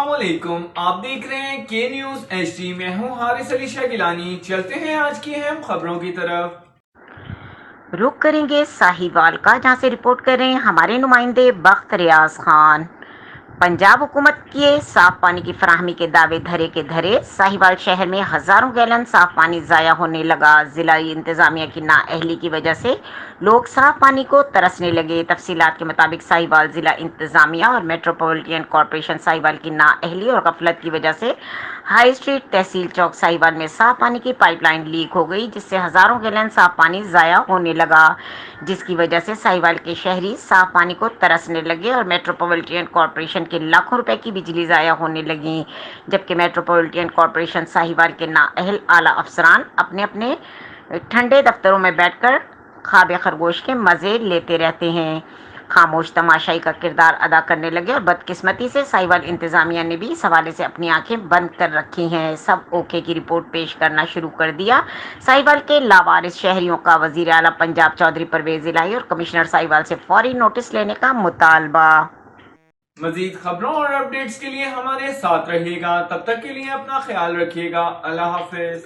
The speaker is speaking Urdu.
السلام علیکم، آپ دیکھ رہے ہیں کے نیوز ایچ ڈی۔ میں ہوں حارث علی شاہ گیلانی۔ چلتے ہیں آج کی اہم خبروں کی طرف۔ رخ کریں گے ساہیوال کا، جہاں سے رپورٹ کر رہے ہیں ہمارے نمائندے بخت ریاض خان۔ پنجاب حکومت کے صاف پانی کی فراہمی کے دعوے دھرے کے دھرے، ساہیوال شہر میں ہزاروں گیلن صاف پانی ضائع ہونے لگا۔ ضلعی انتظامیہ کی نااہلی کی وجہ سے لوگ صاف پانی کو ترسنے لگے۔ تفصیلات کے مطابق ساہیوال ضلع انتظامیہ اور میٹروپولیٹن کارپوریشن ساہیوال کی نااہلی اور غفلت کی وجہ سے ہائی اسٹریٹ تحصیل چوک ساہیوال میں صاف پانی کی پائپ لائن لیک ہو گئی، جس سے ہزاروں گیلن صاف پانی ضائع ہونے لگا، جس کی وجہ سے ساہیوال کے شہری صاف پانی کو ترسنے لگے اور میٹروپولیٹن کارپوریشن کے لاکھوں روپے کی بجلی ضائع ہونے لگی، جبکہ میٹروپولیٹن کارپوریشن ساہیوال کے نااہل اعلیٰ افسران اپنے اپنے ٹھنڈے دفتروں میں بیٹھ کر خواب خرگوش کے مزے لیتے رہتے ہیں، خاموش تماشائی کا کردار ادا کرنے لگے، اور بدقسمتی سے ساہیوال انتظامیہ نے بھی اس حوالے سے اپنی آنکھیں بند کر رکھی ہیں۔ سب اوکے کی رپورٹ پیش کرنا شروع کر دیا۔ ساہیوال کے لاوارث شہریوں کا وزیر اعلیٰ پنجاب چودھری پرویز الہی اور کمشنر ساہیوال سے فوری نوٹس لینے کا مطالبہ۔ مزید خبروں اور اپڈیٹس کے لیے ہمارے ساتھ رہیے گا، تب تک کے لیے اپنا خیال رکھیے گا۔ اللہ حافظ۔